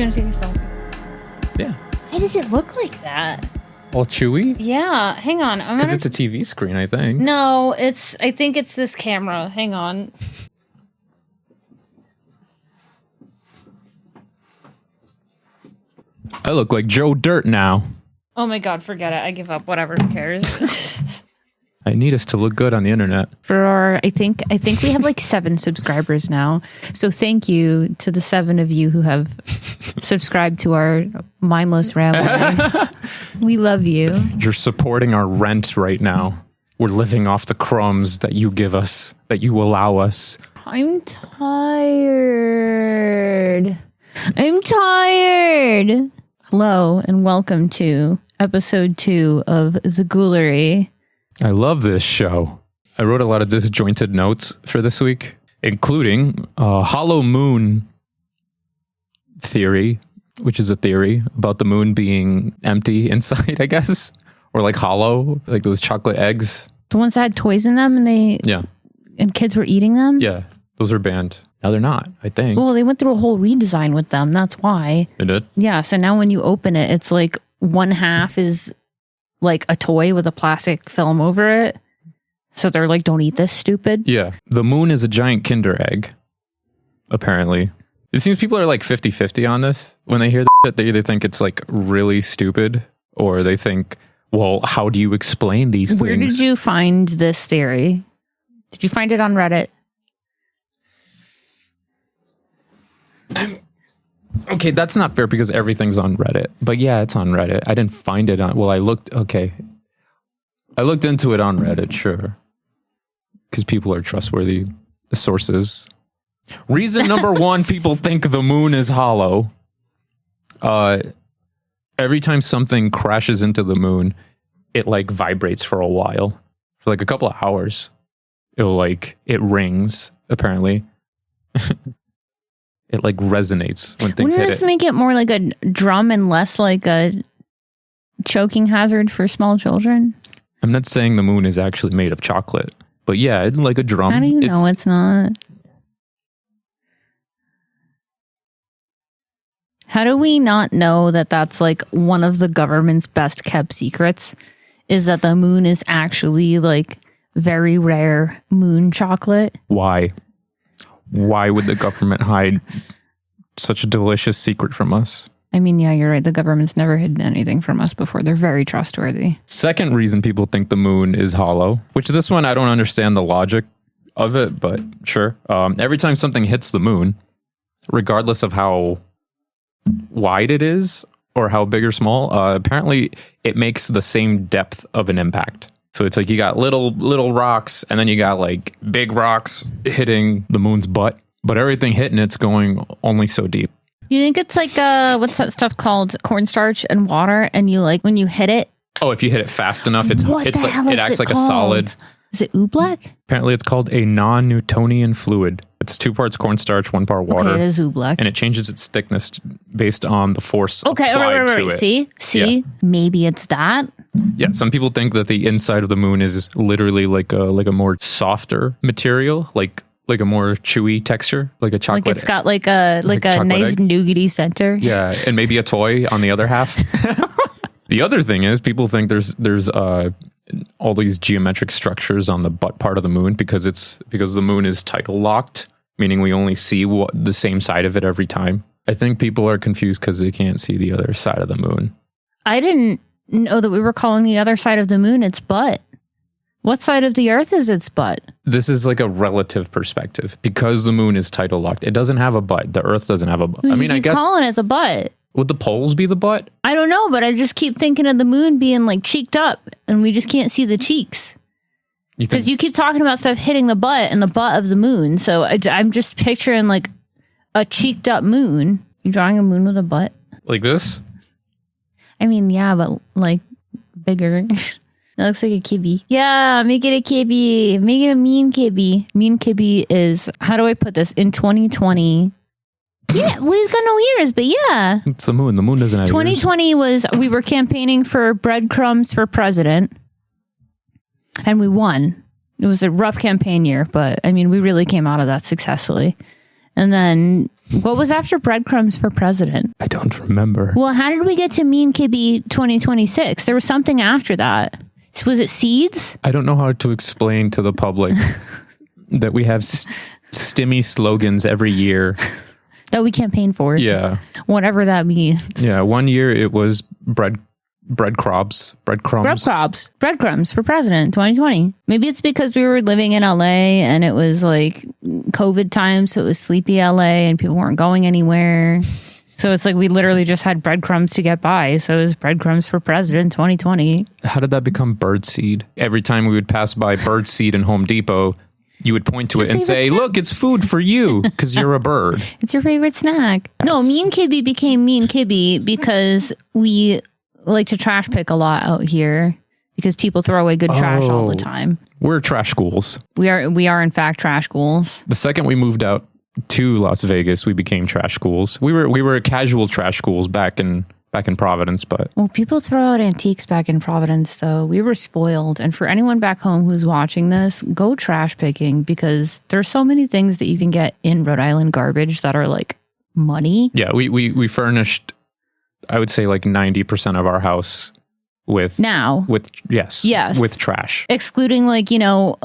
gonna take a selfie. Yeah. Why does it look like that? All chewy? Yeah, hang on. Because it's a TV screen, I think. No, I think it's this camera. Hang on. I look like Joe Dirt now. Oh my god, forget it. I give up. Whatever, who cares? I need us to look good on the internet. For our, I think we have like 7 subscribers now. So thank you to the 7 of you who have subscribed to our mindless ramblings. We love you. You're supporting our rent right now. We're living off the crumbs that you give us, that you allow us. I'm tired. Hello and welcome to episode 2 of the Ghoulery. I love this show. I wrote a lot of disjointed notes for this week, including hollow moon theory, which is a theory about the moon being empty inside, I guess, or like hollow, like those chocolate eggs. The ones that had toys in them and kids were eating them? Yeah, those are banned. Now they're not, I think. Well, they went through a whole redesign with them. That's why. They did? Yeah, so now when you open it, it's like one half is like a toy with a plastic film over it. So they're like, don't eat this, stupid. Yeah. The moon is a giant Kinder egg, apparently. It seems people are like 50-50 on this. When they hear that, they either think it's like really stupid or they think, well, how do you explain these things? Where did you find this theory? Did you find it on Reddit? Okay, that's not fair because everything's on Reddit. But yeah, it's on Reddit. I didn't find it on... Well, I looked into it on Reddit, sure. Because people are trustworthy sources. Reason number 1, people think the moon is hollow. Every time something crashes into the moon, it like vibrates for a while. For like a couple of hours. It rings, apparently. It like resonates when things hit it. Wouldn't this make it more like a drum and less like a choking hazard for small children? I'm not saying the moon is actually made of chocolate, but yeah, it's like a drum. How do you know it's not? How do we not know that that's like one of the government's best kept secrets? Is that the moon is actually like very rare moon chocolate? Why? Why would the government hide such a delicious secret from us? I mean, yeah, you're right. The government's never hidden anything from us before. They're very trustworthy. Second reason people think the moon is hollow, which this one, I don't understand the logic of it, but sure. Every time something hits the moon, regardless of how wide it is or how big or small, apparently it makes the same depth of an impact. So it's like you got little rocks and then you got like big rocks hitting the moon's butt, but everything hitting it's going only so deep. You think it's like, what's that stuff called? Cornstarch and water. And you like, when you hit it. Oh, if you hit it fast enough, it acts like a solid. Is it oobleck? Apparently it's called a non-Newtonian fluid. It's 2 parts cornstarch, 1 part water. Okay, it is oobleck. And it changes its thickness based on the force applied to it. See? Yeah. Maybe it's that. Yeah, some people think that the inside of the moon is literally like a more softer material, like a more chewy texture, like a chocolate. Like it's got like a nice egg. Nougaty center. Yeah, and maybe a toy on the other half. The other thing is people think there's all these geometric structures on the butt part of the moon because the moon is tidal locked, meaning we only see the same side of it every time. I think people are confused because they can't see the other side of the moon. I didn't know that we were calling the other side of the moon its butt. What side of the earth is its butt? This is like a relative perspective because the moon is tidal locked. It doesn't have a butt. The earth doesn't have a butt. I guess calling it the butt. Would the poles be the butt? I don't know, but I just keep thinking of the moon being like cheeked up and we just can't see the cheeks. Because you keep talking about stuff hitting the butt and the butt of the moon. So I'm just picturing like a cheeked up moon. You drawing a moon with a butt? Like this? I mean, yeah, but like bigger. It looks like a kibby. Yeah, make it a kibby. Make it a mean kibby. Mean kibby is, how do I put this? In 2020. Yeah, we've got no ears, but yeah. It's the moon. The moon doesn't have 2020 ears. We were campaigning for breadcrumbs for president. And we won. It was a rough campaign year, but I mean, we really came out of that successfully. And then what was after breadcrumbs for president? I don't remember. Well, how did we get to Mean Kibby 2026? There was something after that. Was it seeds? I don't know how to explain to the public that we have stimmy slogans every year. That we campaign for. Yeah. Whatever that means. Yeah. One year it was breadcrumbs for president 2020. Maybe it's because we were living in LA and it was like COVID time, so it was sleepy LA and people weren't going anywhere. So it's like we literally just had breadcrumbs to get by. So it was breadcrumbs for president 2020. How did that become birdseed? Every time we would pass by birdseed in Home Depot, you would point to it and say, snack? look, it's food for you because you're a bird. It's your favorite snack. No, Mean Kibby became Mean Kibby because we like to trash pick a lot out here because people throw away good trash all the time. We're trash schools. We are in fact trash schools. The second we moved out to Las Vegas, we became trash schools. We were casual trash schools back in Providence, but well, people throw out antiques back in Providence though. We were spoiled. And for anyone back home who's watching this, go trash picking because there's so many things that you can get in Rhode Island garbage that are like money. Yeah, we furnished, I would say like 90% of our house with trash, excluding like, you know,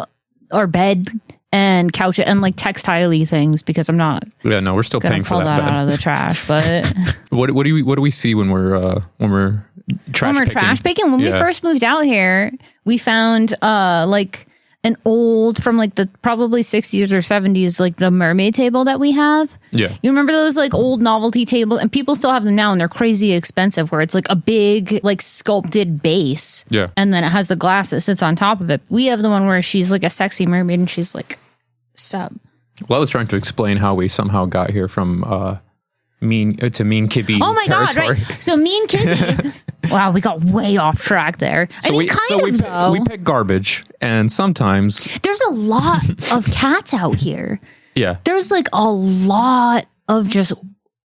our bed and couch and like textile-y things because I'm not. Yeah, no, we're still paying for that bed. Out of the trash, but what do we see when we're trash picking? When we first moved out here, we found like an old from like the probably 60s or 70s, like the mermaid table that we have. Yeah. You remember those like old novelty tables? And people still have them now and they're crazy expensive where it's like a big like sculpted base. Yeah. And then it has the glass that sits on top of it. We have the one where she's like a sexy mermaid and she's like sub. Well, I was trying to explain how we somehow got here from Mean Kibby my territory. God, right? So Mean Kibby. Wow, we got way off track there. So we pick garbage, and sometimes there's a lot of cats out here. Yeah, there's like a lot of just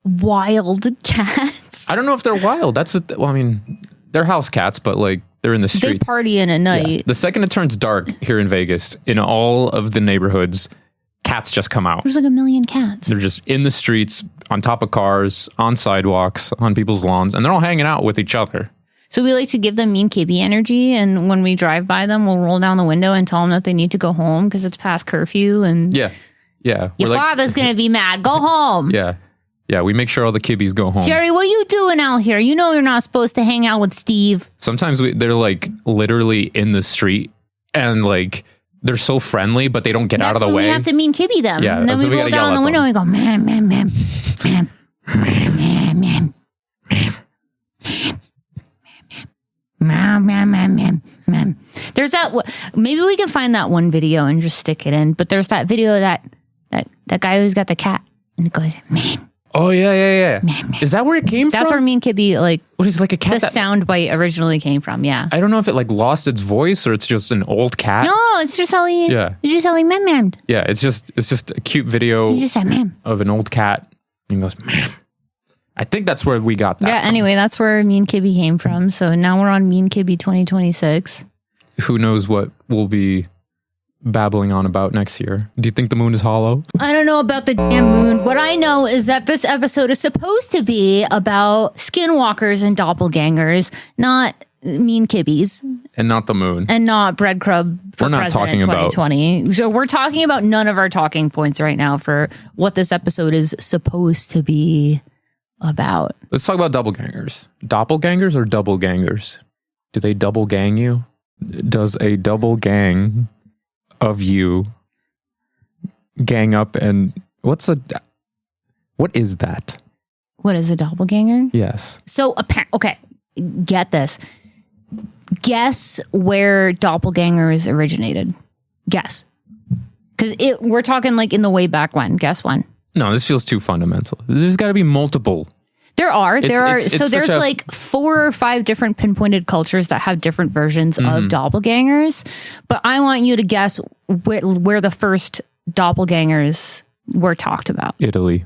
wild cats. I don't know if they're wild. I mean, they're house cats, but like they're in the streets. They party in at night. Yeah. The second it turns dark here in Vegas, in all of the neighborhoods, cats just come out. There's like a million cats. They're just in the streets, on top of cars, on sidewalks, on people's lawns, and they're all hanging out with each other. So we like to give them Mean Kibby energy, and when we drive by them, we'll roll down the window and tell them that they need to go home because it's past curfew. And yeah. Your father's going to be mad. Go home. Yeah, we make sure all the kibbies go home. Jerry, what are you doing out here? You know you're not supposed to hang out with Steve. Sometimes they're like literally in the street and like they're so friendly, but they don't get out of the way. We have to Mean Kibby them. Yeah, and then we roll down the window and we go, ma'am, ma'am, ma'am, ma'am, ma'am, ma'am, ma'am, ma'am. There's that. Maybe we can find that one video and just stick it in. But there's that video that guy who's got the cat and it goes, man. Oh yeah. Man. Is that where it came from? That's where Mean Kibby what is it, like a cat? The sound bite originally came from. Yeah. I don't know if it like lost its voice or it's just an old cat. No, it's just how he. Yeah. It's just how he ma'am. Yeah, it's just a cute video. He just said ma'am of an old cat. And he goes ma'am. I think that's where we got that. Yeah. From. Anyway, that's where Mean Kibby came from. So now we're on Mean Kibby 2026. Who knows what we'll be babbling on about next year? Do you think the moon is hollow? I don't know about the damn moon. What I know is that this episode is supposed to be about skinwalkers and doppelgangers, not Mean Kibbies. And not the moon. And not breadcrumb for we're not president talking 2020. About. So we're talking about none of our talking points right now for what this episode is supposed to be about. Let's talk about doppelgangers. Doppelgangers or doppelgangers? Do they double gang you? Does a double gang of you gang up and what is that? What is a doppelganger? Yes. So okay, get this. Guess where doppelgangers originated. Guess. Because we're talking like in the way back when. Guess when. No, this feels too fundamental. There's got to be multiple. There are. It's there's like 4 or 5 different pinpointed cultures that have different versions of doppelgangers. But I want you to guess where the first doppelgangers were talked about. Italy.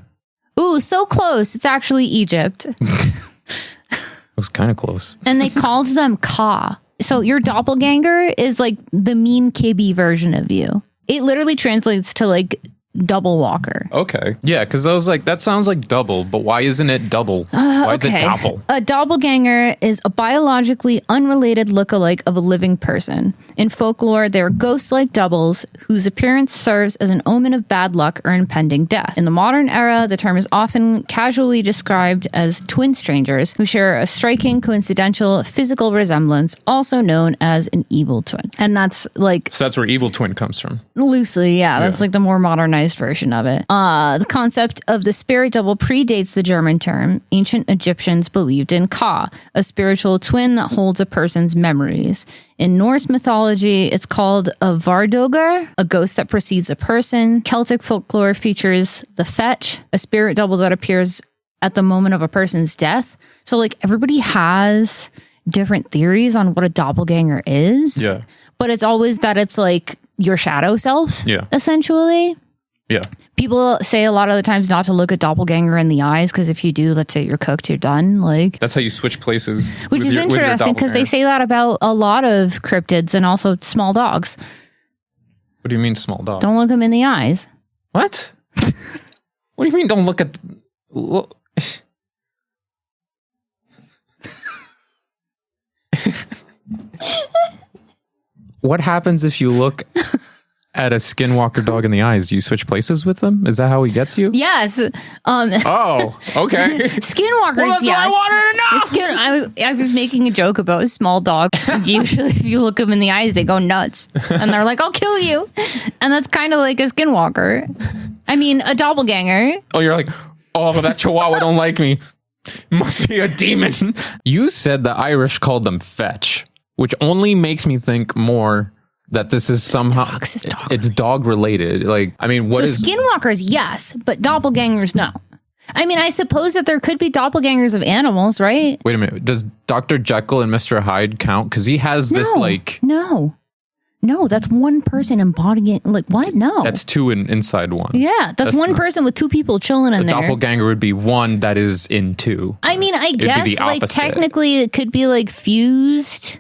Ooh, so close. It's actually Egypt. It was kind of close. And they called them Ka. So your doppelganger is like the Mean Kibby version of you. It literally translates to like double walker. Okay. Yeah, because I was like, that sounds like double, but why isn't it double? Why is it doppel? A doppelganger is a biologically unrelated lookalike of a living person. In folklore, they are ghost-like doubles whose appearance serves as an omen of bad luck or impending death. In the modern era, the term is often casually described as twin strangers who share a striking, coincidental physical resemblance, also known as an evil twin. And that's like... So that's where evil twin comes from. Loosely, yeah. That's like the more modernized version of it. The concept of the spirit double predates the German term. Ancient Egyptians believed in Ka, a spiritual twin that holds a person's memories. In Norse mythology, it's called a Vardogar, a ghost that precedes a person. Celtic folklore features the fetch, a spirit double that appears at the moment of a person's death. So like everybody has different theories on what a doppelganger is. Yeah. But it's always that it's like your shadow self, essentially. Yeah. People say a lot of the times not to look a doppelganger in the eyes because if you do, let's say you're cooked, you're done. Like that's how you switch places. Which is interesting because they say that about a lot of cryptids and also small dogs. What do you mean small dogs? Don't look them in the eyes. What? What do you mean don't look at... What happens if you look at a skinwalker dog in the eyes? Do you switch places with them? Is that how he gets you? Yes. Oh, okay. Skinwalkers, well, that's yes. what I wanted to know. I was making a joke about a small dog. Usually if you look them in the eyes, they go nuts. And they're like, I'll kill you. And that's kind of like a skinwalker. I mean, a doppelganger. Oh, you're like, oh, that chihuahua don't like me. Must be a demon. You said the Irish called them fetch, which only makes me think more that this is somehow it's dog related. Like, I mean, what is skinwalkers? Yes, but doppelgangers, no. I mean, I suppose that there could be doppelgangers of animals, right? Wait a minute. Does Dr. Jekyll and Mr. Hyde count? Because he has this like no, that's one person embodying like what? No, that's two inside one. Yeah, that's one person with two people chilling in there. Doppelganger would be one that is in two. I mean, I guess like technically it could be like fused.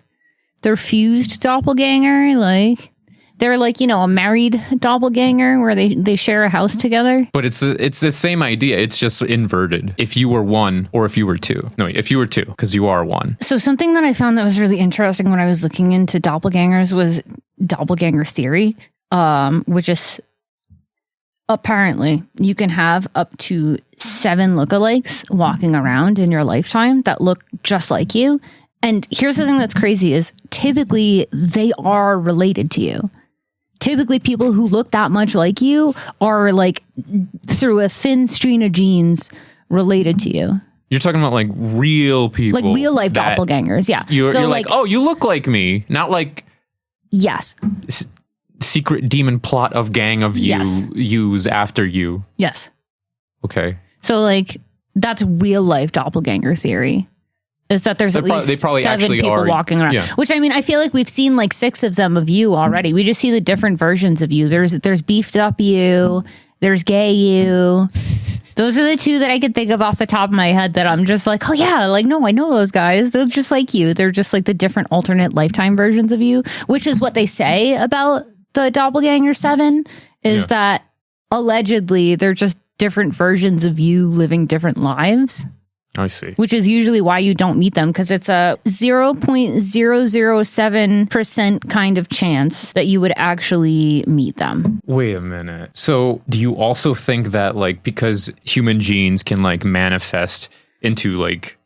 They're fused doppelganger, like they're like, you know, a married doppelganger where they share a house together. But it's the same idea. It's just inverted. If you were one or if you were two. No, if you were two, because you are one. So something that I found that was really interesting when I was looking into doppelgangers was doppelganger theory, which is apparently you can have up to 7 lookalikes walking around in your lifetime that look just like you. And here's the thing that's crazy is typically they are related to you. Typically people who look that much like you are like through a thin string of genes related to you. You're talking about like real people. Like real life doppelgangers, yeah. You're like, oh, you look like me. Not like... Yes. Secret demon plot of gang of yous after you. Yes. Okay. So like that's real life doppelganger theory. Is that there's at least 7 people walking around. Yeah. Which, I mean, I feel like we've seen like 6 of them of you already. We just see the different versions of you. There's beefed up you. There's gay you. Those are the 2 that I can think of off the top of my head that I'm just like, oh yeah, like, no, I know those guys. They're just like you. They're just like the different alternate lifetime versions of you, which is what they say about the Doppelganger 7 is that allegedly they're just different versions of you living different lives. I see. Which is usually why you don't meet them, because it's a 0.007% kind of chance that you would actually meet them. Wait a minute. So do you also think that like because human genes can like manifest into like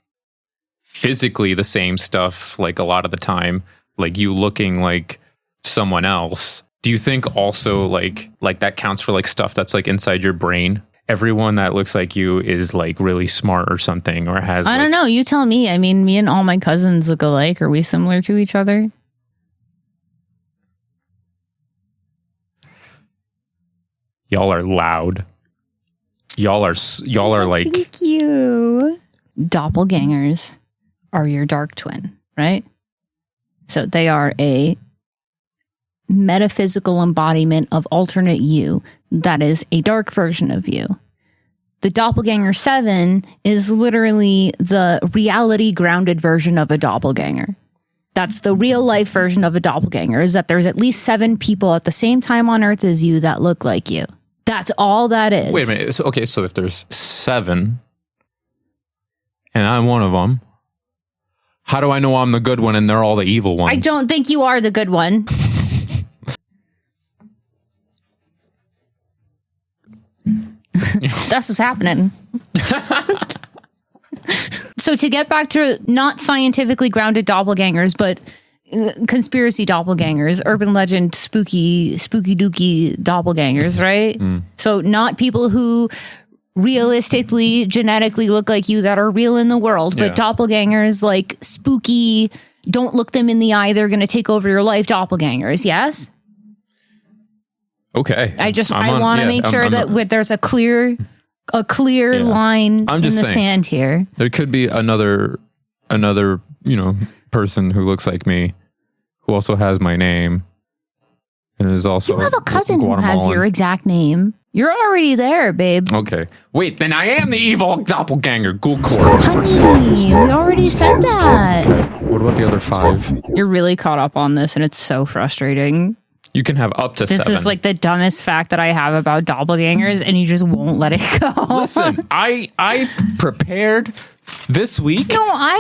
physically the same stuff like a lot of the time, like you looking like someone else, do you think also like that counts for like stuff that's like inside your brain? Everyone that looks like you is like really smart or something, or has I don't know, you tell me. I mean, me and all my cousins look alike. Are we similar to each other? Y'all are loud. Y'all are like thank you. Doppelgangers are your dark twin, right? So they are a metaphysical embodiment of alternate you that is a dark version of you. The Doppelganger 7 is literally the reality grounded version of a doppelganger. That's the real life version of a doppelganger, is that there's at least 7 people at the same time on Earth as you that look like you. That's all that is. Wait a minute. So, okay, so if there's 7 and I'm one of them, how do I know I'm the good one and they're all the evil ones? I don't think you are the good one. That's what's happening. So to get back to not scientifically grounded doppelgangers, but conspiracy doppelgangers, urban legend, spooky dooky doppelgangers, right? So not people who realistically, genetically look like you that are real in the world, but doppelgangers, like spooky, don't look them in the eye, they're going to take over your life doppelgangers, yes? Okay. I want to make sure that there's a clear line in the sand here. There could be another, person who looks like me, who also has my name, and is also. You have a cousin who has your exact name. You're already there, babe. Okay. Wait, then I am the evil doppelganger, Ghoulery. Honey, we already said that. Okay. What about the other 5? You're really caught up on this, and it's so frustrating. You can have up to 7. This is like the dumbest fact that I have about doppelgangers, and you just won't let it go. Listen, I prepared this week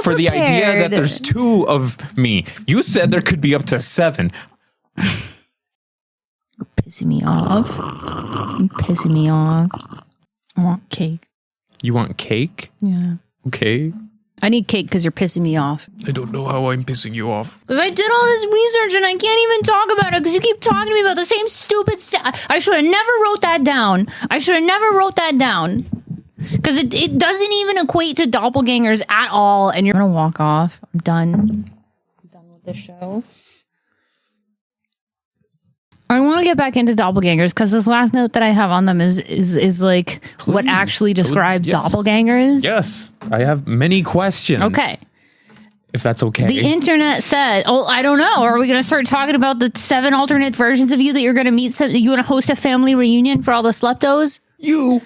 for the idea that there's 2 of me. You said there could be up to 7. You're pissing me off. You're pissing me off. I want cake. You want cake? Yeah. Okay. I need cake because you're pissing me off. I don't know how I'm pissing you off. Because I did all this research and I can't even talk about it because you keep talking to me about the same stupid stuff. I should have never wrote that down. Because it doesn't even equate to doppelgangers at all. And you're going to walk off. I'm done. I'm done with this show. I want to get back into doppelgangers because this last note that I have on them is like what actually describes doppelgangers. Yes. I have many questions. Okay. If that's okay. The internet said, I don't know. Are we going to start talking about the 7 alternate versions of you that you're going to meet? You want to host a family reunion for all the sleptos? You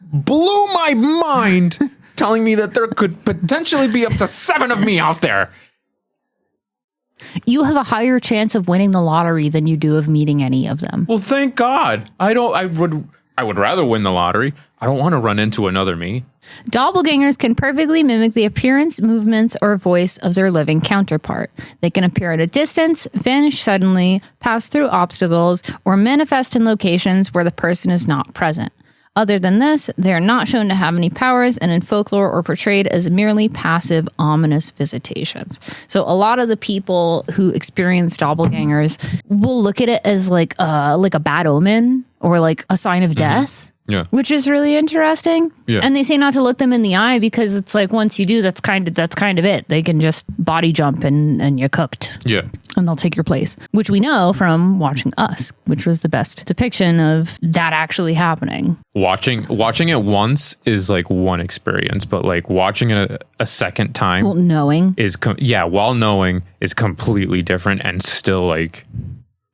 blew my mind telling me that there could potentially be up to 7 of me out there. You have a higher chance of winning the lottery than you do of meeting any of them. Well, thank God. I would rather win the lottery. I don't want to run into another me. Doppelgangers can perfectly mimic the appearance, movements, or voice of their living counterpart. They can appear at a distance, vanish suddenly, pass through obstacles, or manifest in locations where the person is not present. Other than this, they are not shown to have any powers and in folklore are portrayed as merely passive, ominous visitations. So a lot of the people who experience doppelgangers will look at it as like a bad omen or like a sign of death. Yeah. Which is really interesting. Yeah. And they say not to look them in the eye because it's like once you do, that's kind of it. They can just body jump and you're cooked. Yeah. And they'll take your place, which we know from watching Us, which was the best depiction of that actually happening. Watching it once is like one experience, but like watching it a second time, Well, knowing. while knowing is completely different and still like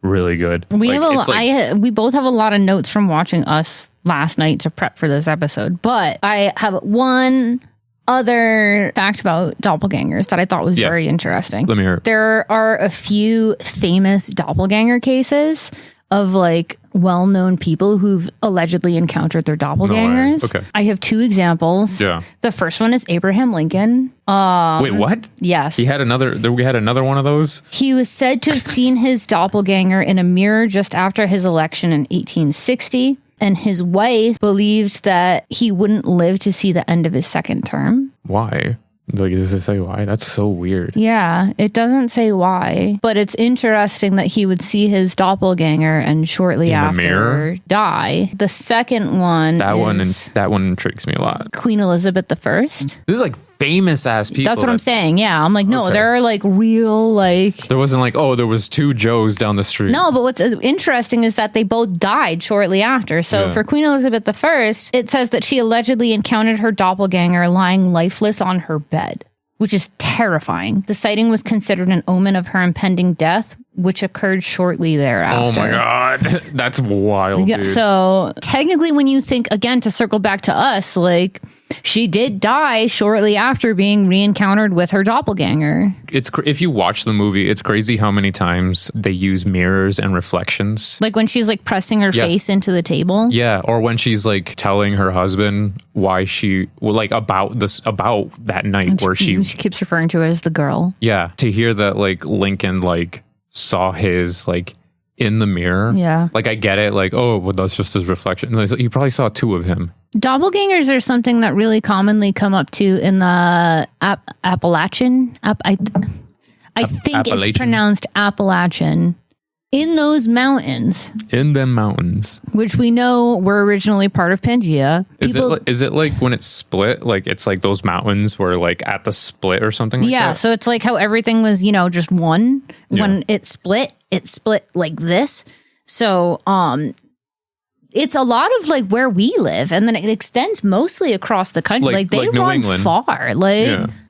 really good. We like, we both have a lot of notes from watching Us last night to prep for this episode, but I have one other fact about doppelgangers that I thought was very interesting. Let me hear it. There are a few famous doppelganger cases of like well-known people who've allegedly encountered their doppelgangers. Okay. I have 2 examples. Yeah. The first one is Abraham Lincoln. Wait, what? Yes. We had another one of those? He was said to have seen his doppelganger in a mirror just after his election in 1860. And his wife believed that he wouldn't live to see the end of his second term. Why? Like, does it say why? That's so weird. Yeah, it doesn't say why, but it's interesting that he would see his doppelganger and shortly after die. The second one, that one intrigues me a lot. Queen Elizabeth I. This is like famous ass people. That's what I'm saying. Yeah, I'm like, no, there are like real like. There wasn't like, there was 2 Joes down the street. No, but what's interesting is that they both died shortly after. So for Queen Elizabeth I, it says that she allegedly encountered her doppelganger lying lifeless on her bed, which is terrifying. The sighting was considered an omen of her impending death, which occurred shortly thereafter. Oh my God. That's wild, dude. So technically when you think, again, to circle back to Us, like She did die shortly after being re-encountered with her doppelganger. If you watch the movie, it's crazy how many times they use mirrors and reflections. Like when she's like pressing her face into the table. Yeah, or when she's like telling her husband why about that night where she keeps referring to her as the girl. Yeah, to hear that like Lincoln like saw his like in the mirror. Yeah, like I get it. Like, oh, well, that's just his reflection. You probably saw two of him. Doppelgangers are something that really commonly come up to in the Appalachian. I think it's pronounced Appalachian. In those mountains. In them mountains. Which we know were originally part of Pangea. Is it like when it's split? Like it's like those mountains were like at the split or something like that? Yeah, so it's like how everything was, just one. When it split like this. So it's a lot of like where we live, and then it extends mostly across the country. Like they run England. Far.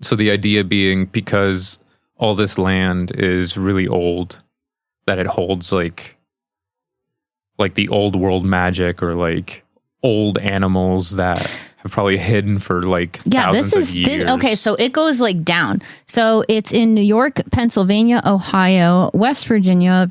So the idea being because all this land is really old, that it holds like the old world magic or like old animals that have probably hidden for like thousands of years. Okay, so it goes like down. So it's in New York, Pennsylvania, Ohio, West Virginia,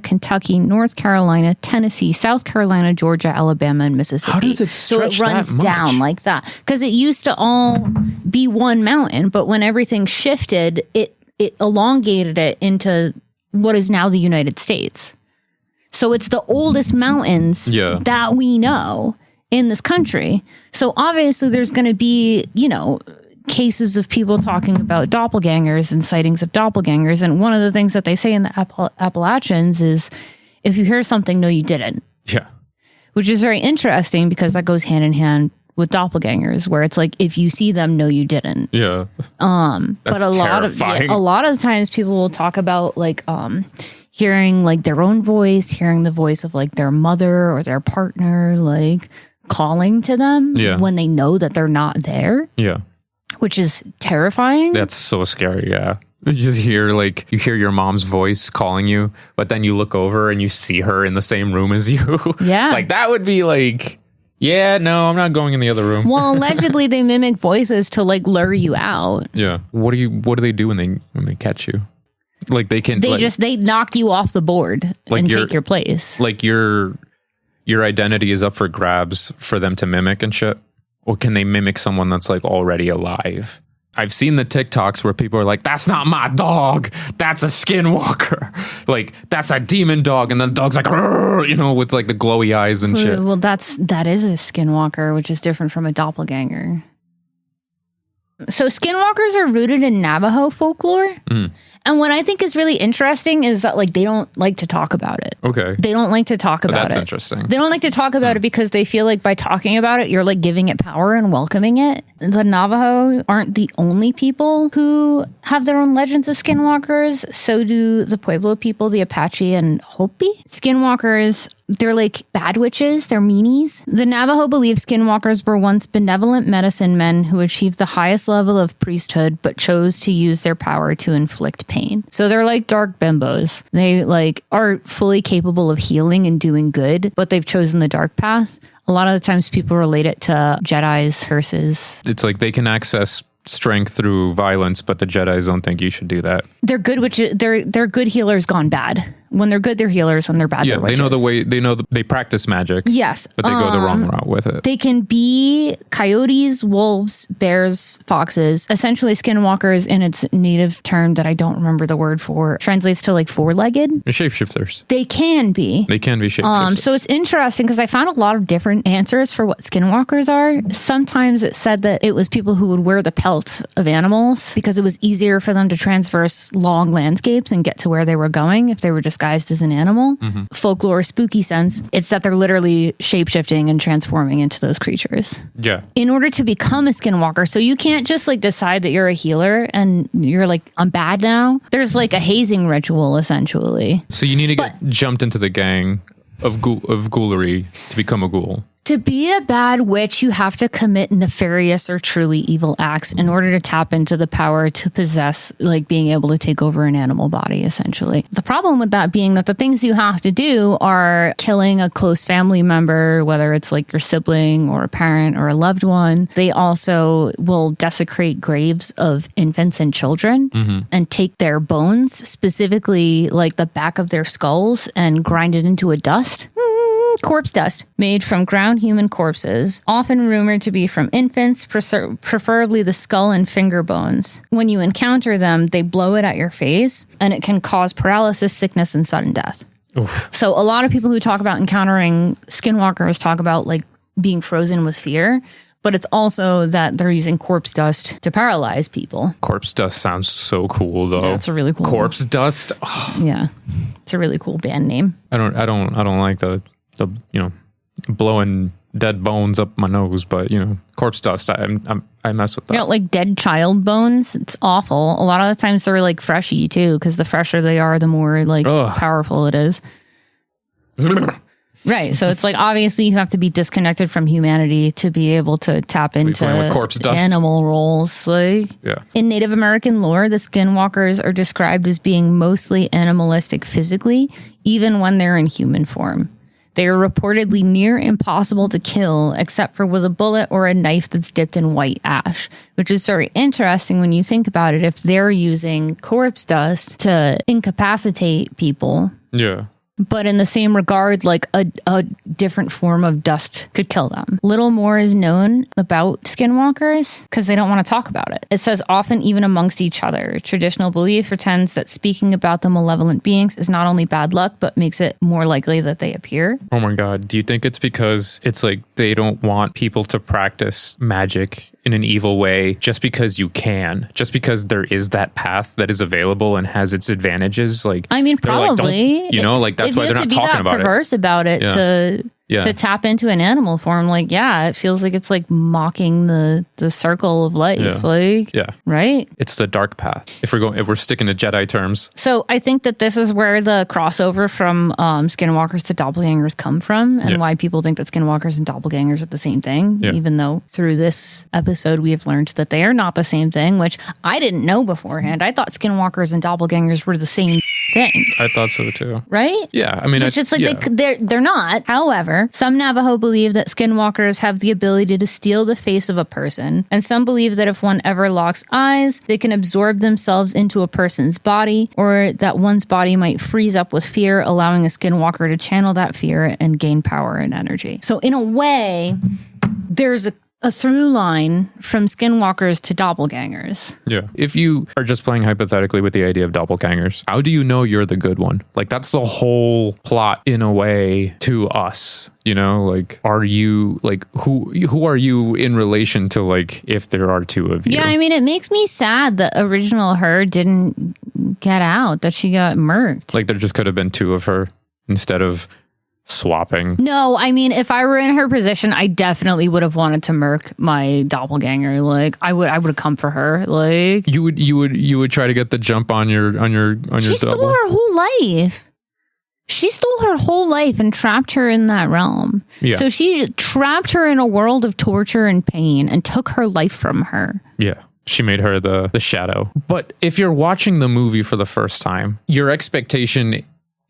Kentucky, North Carolina, Tennessee, South Carolina, Georgia, Alabama, and Mississippi. How does it stretch so it runs that much? Down like that? Because it used to all be one mountain, but when everything shifted, it elongated it into what is now the United States. So it's the oldest mountains that we know in this country. So obviously there's going to be, cases of people talking about doppelgangers and sightings of doppelgangers. And one of the things that they say in the Appalachians is, if you hear something, no, you didn't. Yeah. Which is very interesting because that goes hand in hand with doppelgangers, where it's like, if you see them, no, you didn't. Yeah. But a lot of the times people will talk about like hearing like their own voice, hearing the voice of like their mother or their partner, like calling to them when they know that they're not there. Yeah. Which is terrifying. That's so scary. Yeah. You just hear your mom's voice calling you, but then you look over and you see her in the same room as you. Yeah. Like that would be like, yeah, no, I'm not going in the other room. Well, allegedly they mimic voices to like lure you out. Yeah. What do they do when they catch you? Like they knock you off the board and take your place. Like your identity is up for grabs for them to mimic and shit. Or can they mimic someone that's like already alive? I've seen the TikToks where people are like, that's not my dog. That's a skinwalker. Like, that's a demon dog. And the dog's like, with like the glowy eyes and shit. Well, that is a skinwalker, which is different from a doppelganger. So skinwalkers are rooted in Navajo folklore. And what I think is really interesting is that like they don't like to talk about it. Okay. They don't like to talk about it. That's interesting. They don't like to talk about it because they feel like by talking about it, you're like giving it power and welcoming it. The Navajo aren't the only people who have their own legends of skinwalkers. So do the Pueblo people, the Apache and Hopi. Skinwalkers, they're like bad witches. They're meanies. The Navajo believe skinwalkers were once benevolent medicine men who achieved the highest level of priesthood, but chose to use their power to inflict pain. So they're like dark bimbos. They like are fully capable of healing and doing good, but they've chosen the dark path. A lot of the times people relate it to Jedi's curses. It's like they can access strength through violence, but the Jedis don't think you should do that. They're good witches. They're good healers gone bad. When they're good, they're healers. When they're bad, they're witches. They know the way. They practice magic. Yes, but they go the wrong route with it. They can be coyotes, wolves, bears, foxes. Essentially, skinwalkers, in its native term that I don't remember the word for, translates to like four-legged. They're shapeshifters. They can be. They can be shapeshifters. So it's interesting because I found a lot of different answers for what skinwalkers are. Sometimes it said that it was people who would wear the pelt of animals because it was easier for them to traverse long landscapes and get to where they were going if they were disguised as an animal. Folklore, spooky sense, it's that they're literally shape-shifting and transforming into those creatures. Yeah. In order to become a skinwalker, so you can't just like decide that you're a healer and you're like, I'm bad now. There's like a hazing ritual essentially. So you need to get jumped into the gang of Ghoulery to become a ghoul. To be a bad witch, you have to commit nefarious or truly evil acts in order to tap into the power to possess, like being able to take over an animal body, essentially. The problem with that being that the things you have to do are killing a close family member, whether it's like your sibling or a parent or a loved one. They also will desecrate graves of infants and children and take their bones, specifically like the back of their skulls, and grind it into a dust. Corpse dust made from ground human corpses, often rumored to be from infants, preferably the skull and finger bones. When you encounter them, they blow it at your face, and it can cause paralysis, sickness, and sudden death. Oof. So a lot of people who talk about encountering skinwalkers talk about like being frozen with fear, but it's also that they're using corpse dust to paralyze people. Corpse dust sounds so cool, though. Yeah, it's a really cool corpse dust. Oh. Yeah, it's a really cool band name. I don't like the blowing dead bones up my nose, but corpse dust. I mess with that. Yeah, like dead child bones. It's awful. A lot of the times they're like freshy too, because the fresher they are, the more like powerful it is. Right. So it's like obviously you have to be disconnected from humanity to be able to tap into corpse dust. Animal roles. Like in Native American lore, the skinwalkers are described as being mostly animalistic physically, even when they're in human form. They are reportedly near impossible to kill except for with a bullet or a knife that's dipped in white ash, which is very interesting when you think about it. If they're using corpse dust to incapacitate people. Yeah. But in the same regard, like a different form of dust could kill them. Little more is known about skinwalkers because they don't want to talk about it. It says often even amongst each other. Traditional belief pretends that speaking about the malevolent beings is not only bad luck, but makes it more likely that they appear. Oh my God. Do you think it's because it's like they don't want people to practice magic in an evil way just because you can, just because there is that path that is available and has its advantages? Like, I mean, probably, like that's why they're not talking about it. Perverse about it to tap into an animal form. Like, yeah, it feels like it's like mocking the circle of life. Right. It's the dark path. If we're sticking to Jedi terms. So I think that this is where the crossover from skinwalkers to doppelgangers come from, and why people think that skinwalkers and doppelgangers are the same thing, even though through this episode we have learned that they are not the same thing, which I didn't know beforehand. I thought skinwalkers and doppelgangers were the same thing. I thought so too. Right? Yeah. I mean, it's like they're not. However, some Navajo believe that skinwalkers have the ability to steal the face of a person, and some believe that if one ever locks eyes, they can absorb themselves into a person's body, or that one's body might freeze up with fear, allowing a skinwalker to channel that fear and gain power and energy. So in a way, there's a through line from skinwalkers to doppelgangers. Yeah. If you are just playing hypothetically with the idea of doppelgangers, how do you know you're the good one? Like, that's the whole plot in a way to us. Like, are you like who are you in relation to, like, if there are two of you? Yeah, I mean, it makes me sad that original her didn't get out, that she got murked. Like, there just could have been two of her instead of swapping. No, I mean, if I were in her position, I definitely would have wanted to murk my doppelganger. Like, I would have come for her. Like, you would try to get the jump on your She stole her whole life. She stole her whole life and trapped her in that realm. Yeah. So she trapped her in a world of torture and pain and took her life from her. Yeah. She made her the shadow. But if you're watching the movie for the first time, your expectation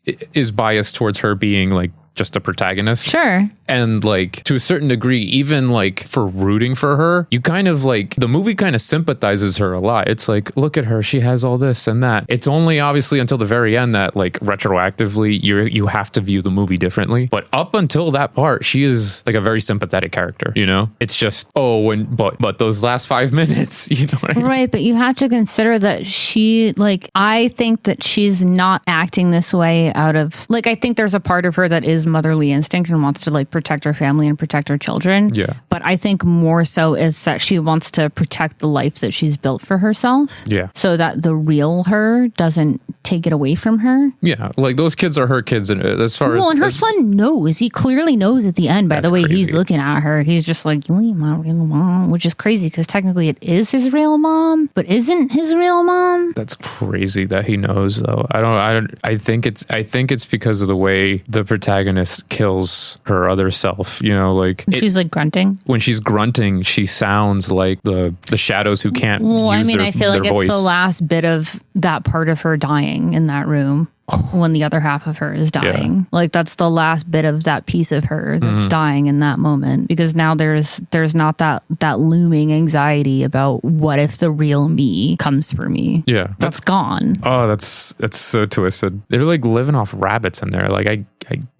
is biased towards her being like just a protagonist. Sure. And like to a certain degree, even like for rooting for her, you kind of like the movie kind of sympathizes her a lot. It's like, look at her, she has all this and that. It's only obviously until the very end that like retroactively you have to view the movie differently. But up until that part, she is like a very sympathetic character, It's just but those last 5 minutes, what I mean? Right, but you have to consider that she I think that she's not acting this way out of I think there's a part of her that is motherly instinct and wants to protect her family and protect her children. Yeah. But I think more so is that she wants to protect the life that she's built for herself. Yeah. So that the real her doesn't take it away from her. Yeah. Like those kids are her kids. And as far and her son knows. He clearly knows at the end by the way crazy. He's looking at her. He's just like, you ain't my real mom, which is crazy because technically it is his real mom, but isn't his real mom. That's crazy that he knows though. I think it's because of the way the protagonist protagonist kills her other self, you know, like she's like grunting. When she's grunting, she sounds like the shadows who can't use I feel like voice. It's the last bit of that part of her dying in that room. When the other half of her is dying. Yeah. Like that's the last bit of that piece of her that's dying in that moment, because now there's not that looming anxiety about what if the real me comes for me. Yeah. That's gone. Oh, that's so twisted. They're like living off rabbits in there. Like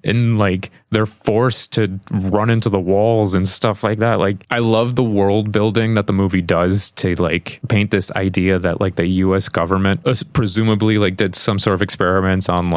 and like they're forced to run into the walls and stuff like that. Like I love the world building that the movie does to like paint this idea that like the US government presumably like did some sort of experiments on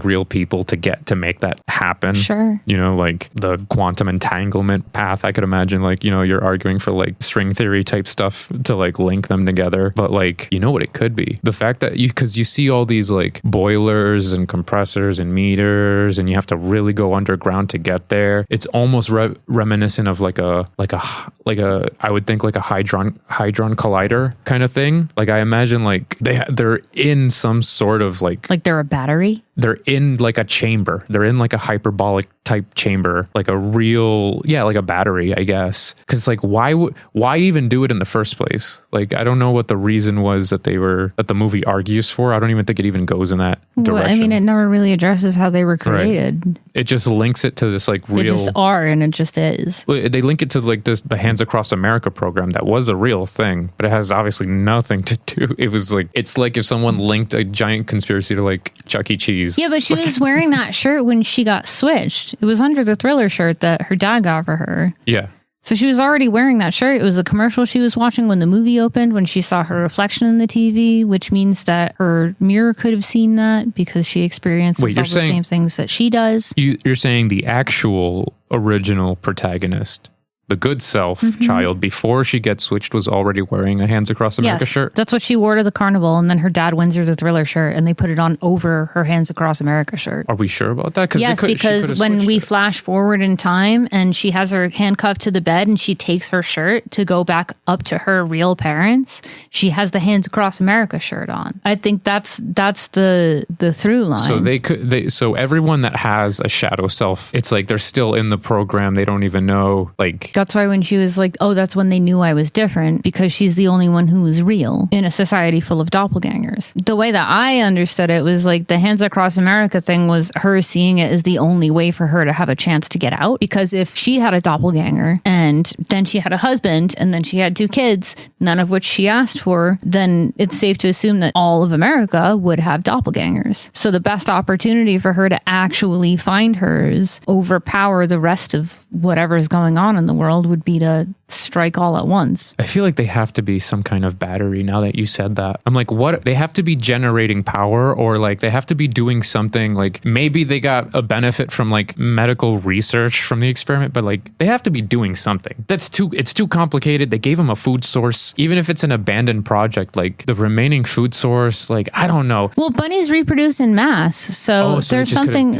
real people to make that happen. Sure. You know, like the quantum entanglement path, I could imagine, like, you know, you're arguing for like string theory type stuff to like link them together. But like, you know what it could be? The fact that because you see all these like boilers and compressors and meters, and you have to really go underground to get there. It's almost reminiscent of like a I would think like a hadron collider kind of thing. Like I imagine like they're in some sort of like they're a battery. They're in like a chamber. They're in like a hyperbolic type chamber, like a real, like a battery, I guess. Because like, why even do it in the first place? Like, I don't know what the reason was that the movie argues for. I don't even think it even goes in that direction. Well, I mean, it never really addresses how they were created. Right. It just links it to this like real. They just are, and it just is. They link it to like the Hands Across America program that was a real thing, but it has obviously nothing to do. It was like it's like if someone linked a giant conspiracy to like Chuck E. Cheese. Yeah, but she was wearing that shirt when she got switched. It was under the Thriller shirt that her dad got for her. Yeah. So she was already wearing that shirt. It was a commercial she was watching when the movie opened, when she saw her reflection in the TV, which means that her mirror could have seen that because she experiences all the same things that she does. You're saying the actual original protagonist, the good self child, before she gets switched, was already wearing a Hands Across America shirt? That's what she wore to the carnival, and then her dad wins her the Thriller shirt, and they put it on over her Hands Across America shirt. Are we sure about that? Yes, because when we flash forward in time, and she has her handcuffed to the bed, and she takes her shirt to go back up to her real parents, she has the Hands Across America shirt on. I think that's the through line. So everyone that has a shadow self, it's like they're still in the program. They don't even know, like. That's why when she was like, oh, that's when they knew I was different, because she's the only one who was real in a society full of doppelgangers. The way that I understood it was like the Hands Across America thing was her seeing it as the only way for her to have a chance to get out. Because if she had a doppelganger and then she had a husband and then she had 2 kids, none of which she asked for, then it's safe to assume that all of America would have doppelgangers. So the best opportunity for her to actually find hers, overpower the rest of whatever's going on in the world, would be to strike all at once. I feel like they have to be some kind of battery now that you said that. I'm like, what? They have to be generating power, or like they have to be doing something, like maybe they got a benefit from like medical research from the experiment, but like they have to be doing something. It's too complicated. They gave them a food source. Even if it's an abandoned project, like the remaining food source, like I don't know. Well, bunnies reproduce in mass. So there's something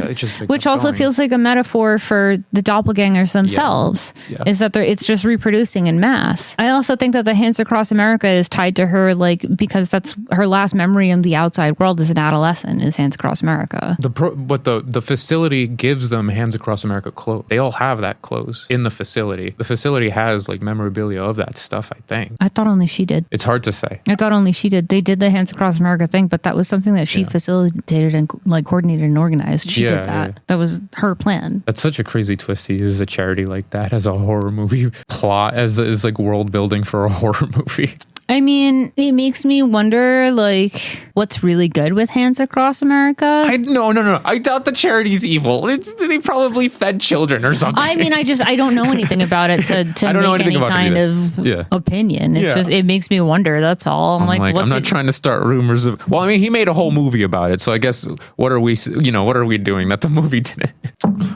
which also feels like a metaphor for the doppelgangers themselves. Yeah. Is that it's just reproducing in mass. I also think that the Hands Across America is tied to her, like, because that's her last memory in the outside world as an adolescent is Hands Across America. But the facility gives them Hands Across America clothes. They all have that clothes in the facility. The facility has like memorabilia of that stuff, I think. I thought only she did. It's hard to say. I thought only she did. They did the Hands Across America thing, but that was something that she facilitated and like coordinated and organized. She did that. Yeah. That was her plan. That's such a crazy twist to use a charity like that as a horror movie plot, as like world building for a horror movie. I mean, it makes me wonder, like, what's really good with Hands Across America? No. I doubt the charity's evil. They probably fed children or something. I mean, I don't know anything about it to I don't know make anything any about kind of opinion. It makes me wonder. That's all. I'm like I'm not trying to start rumors of. Well, I mean, he made a whole movie about it, so I guess what are we doing that the movie didn't?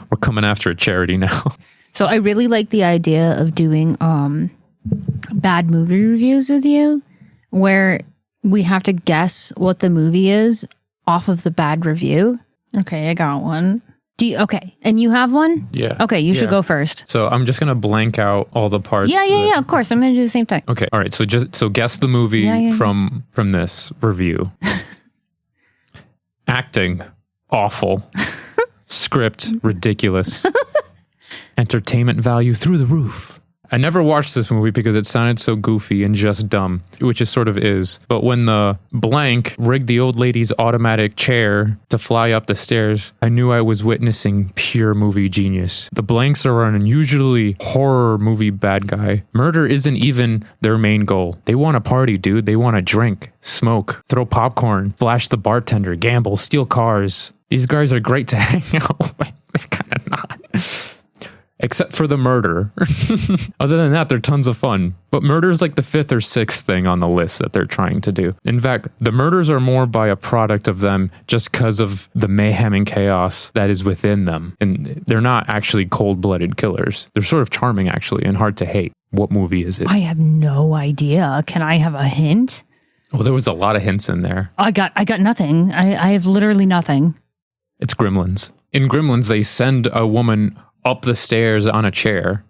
We're coming after a charity now. So I really like the idea of doing bad movie reviews with you, where we have to guess what the movie is off of the bad review. Okay, I got one. Okay, and you have one? Yeah. Okay, you should go first. So I'm just gonna blank out all the parts. Yeah. Of course, I'm gonna do the same thing. Okay. All right. So guess the movie from this review. Acting awful. Script, ridiculous. Entertainment value through the roof. I never watched this movie because it sounded so goofy and just dumb, which it sort of is. But when the blank rigged the old lady's automatic chair to fly up the stairs, I knew I was witnessing pure movie genius. The blanks are an unusually horror movie bad guy. Murder isn't even their main goal. They want to party, dude. They want to drink, smoke, throw popcorn, flash the bartender, gamble, steal cars. These guys are great to hang out with. They're kind of not. Except for the murder. Other than that, they're tons of fun. But murder is like the 5th or 6th thing on the list that they're trying to do. In fact, the murders are more by a product of them just because of the mayhem and chaos that is within them. And they're not actually cold-blooded killers. They're sort of charming, actually, and hard to hate. What movie is it? I have no idea. Can I have a hint? Well, there was a lot of hints in there. I got nothing. I have literally nothing. It's Gremlins. In Gremlins, they send a woman up the stairs on a chair.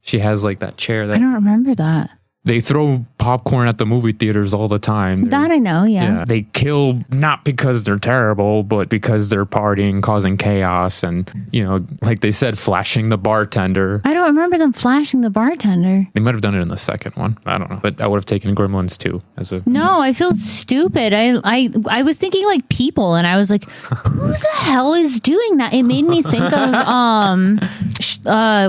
She has like that chair that I don't remember that. they throw popcorn at the movie theaters all the time. That I know, yeah. They kill not because they're terrible, but because they're partying, causing chaos, and, you know, like they said, flashing the bartender. I don't remember them flashing the bartender. They might have done it in the second one. I don't know. But I would have taken Gremlins 2 as a... No, I feel stupid. I was thinking like people, and I was like, who the hell is doing that? It made me think of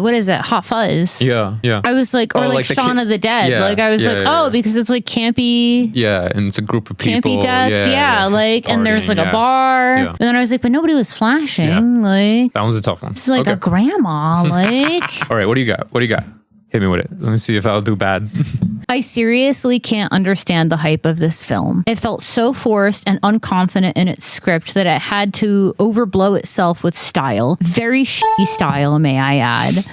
what is it? Hot Fuzz. Yeah, yeah. I was like, or like Shaun of the Dead. Yeah, like I was like, oh, because it's like campy. Yeah, and it's a group of people. Campy deaths, like, partying, and there's like a bar. Yeah. And then I was like, but nobody was flashing. Like, that was a tough one. It's like a grandma. Like, all right, what do you got? What do you got? Hit me with it. Let me see if I'll do bad. I seriously can't understand the hype of this film. It felt so forced and unconfident in its script that it had to overblow itself with style. Very shitty style, may I add.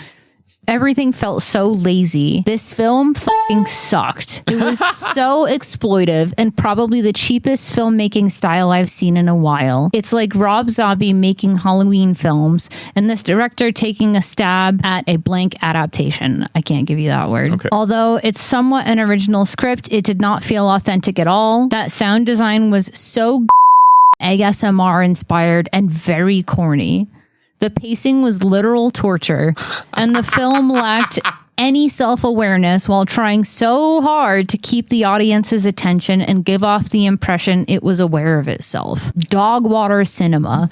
Everything felt so lazy. This film fucking sucked. It was so exploitive and probably the cheapest filmmaking style I've seen in a while. It's like Rob Zombie making Halloween films and this director taking a stab at a blank adaptation. I can't give you that word. Okay. Although it's somewhat an original script, it did not feel authentic at all. That sound design was so ASMR inspired and very corny. The pacing was literal torture, and the film lacked any self-awareness while trying so hard to keep the audience's attention and give off the impression it was aware of itself. Dog water cinema.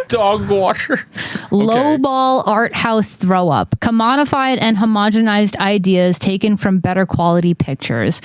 Dog water. Lowball art house throw up. Commodified and homogenized ideas taken from better quality pictures.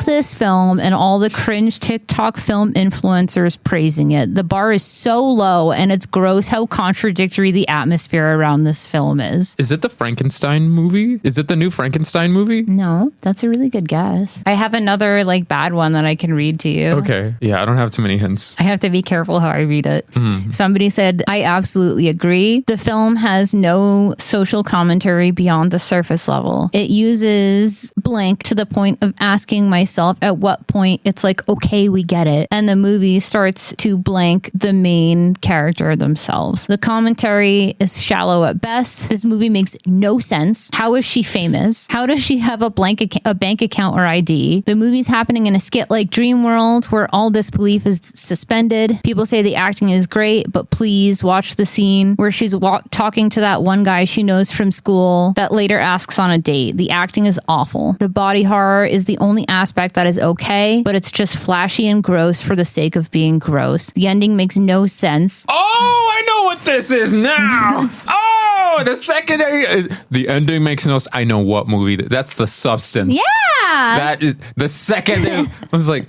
This film and all the cringe TikTok film influencers praising it. The bar is so low and it's gross how contradictory the atmosphere around this film is. Is it the Frankenstein movie? Is it the new Frankenstein movie? No, that's a really good guess. I have another like bad one that I can read to you. Okay. Yeah, I don't have too many hints. I have to be careful how I read it. Somebody said, I absolutely agree. The film has no social commentary beyond the surface level. It uses blank to the point of asking myself at what point it's like, okay, we get it. And the movie starts to blank the main character themselves. The commentary is shallow at best. This movie makes no sense. How is she famous? How does she have a bank account or ID? The movie's happening in a skit like Dream World where all disbelief is suspended. People say the acting is great, but please watch the scene where she's talking to that one guy she knows from school that later asks on a date. The acting is awful. The body horror is the only aspect that is okay, but it's just flashy and gross for the sake of being gross. The ending makes no sense. Oh, I know what this is now. Oh, the secondary. The ending makes no sense. I know what movie. That's the substance. Yeah. That is the second. I was like,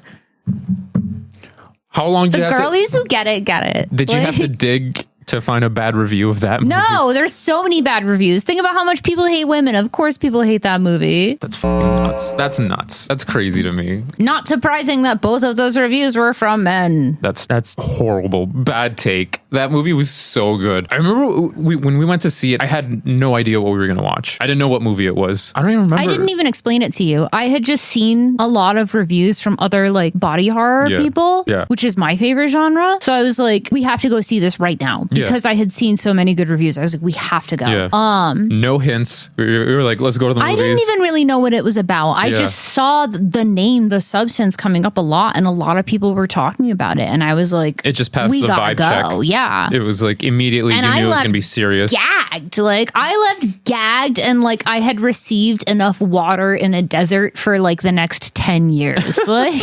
how long did you have to... The girlies who get it, get it. Did you have to dig to find a bad review of that movie? No, there's so many bad reviews. Think about how much people hate women. Of course people hate that movie. That's fucking nuts. That's nuts. That's crazy to me. Not surprising that both of those reviews were from men. That's horrible. Bad take. That movie was so good. I remember when we went to see it, I had no idea what we were going to watch. I didn't know what movie it was. I don't even remember. I didn't even explain it to you. I had just seen a lot of reviews from other like body horror people, which is my favorite genre. So I was like, we have to go see this right now because I had seen so many good reviews. I was like, we have to go. Yeah. No hints. We were like, let's go to the movies. I didn't even really know what it was about. I just saw the name, the substance coming up a lot, and a lot of people were talking about it. And I was like, it just passed the vibe check. Yeah. It was like immediately you knew it was going to be serious. Gagged. Like I left gagged, and like I had received enough water in a desert for like the next 10 years. Like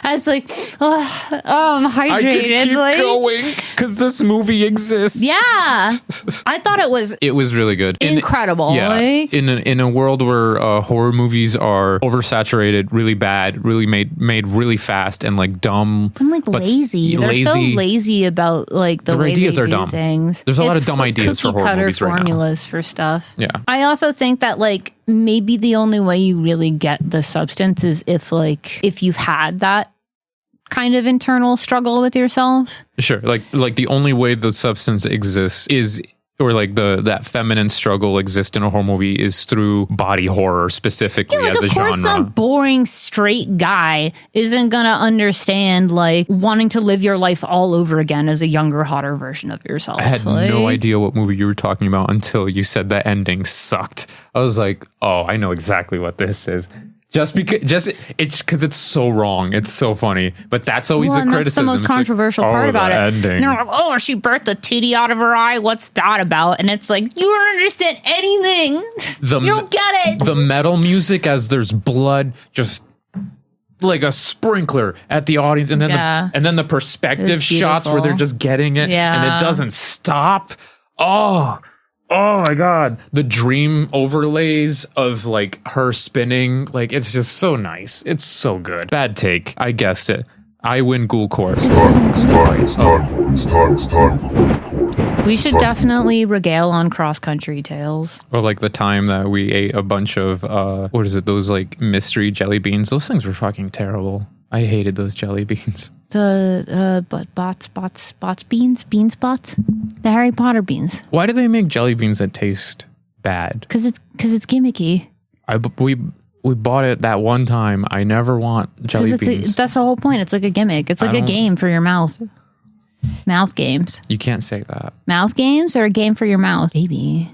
I was like, I'm hydrated. I could keep going because this movie exists. Yeah. I thought it was really good. Incredible. In a world where horror movies are oversaturated, really bad, really made really fast and like dumb. I'm like lazy. They're so lazy about like the way ideas they are do dumb. Things. There's a lot of dumb ideas for horror movies right now. Formulas for stuff. Yeah. I also think that like maybe the only way you really get the substance is if you've had that kind of internal struggle with yourself. Sure. Like the only way the substance exists is, or like that feminine struggle exists in a horror movie is through body horror specifically as a genre. Of course some boring straight guy isn't gonna understand like wanting to live your life all over again as a younger, hotter version of yourself. I had no idea what movie you were talking about until you said that ending sucked. I was like, oh, I know exactly what this is. Just because it's so wrong. It's so funny. But that's always the criticism. That's the most controversial part about it. Ending. And they're like, oh, she burnt the titty out of her eye. What's that about? And it's like, you don't understand anything. You don't get it. The metal music as there's blood just like a sprinkler at the audience. And then the perspective shots where they're just getting it. Yeah. And it doesn't stop. Oh my God. The dream overlays of like her spinning. Like it's just so nice. It's so good. Bad take. I guessed it. I win Ghoul Court. It's time. We should definitely regale on cross-country tales. Or like the time that we ate a bunch of, what is it? Those like mystery jelly beans. Those things were fucking terrible. I hated those jelly beans. The bean spots, the Harry Potter beans. Why do they make jelly beans that taste bad? Because it's gimmicky. We bought it that one time. I never want jelly beans. That's the whole point. It's like a gimmick. It's like a game for your mouth. Mouse games. You can't say that. Mouse games or a game for your mouth, baby.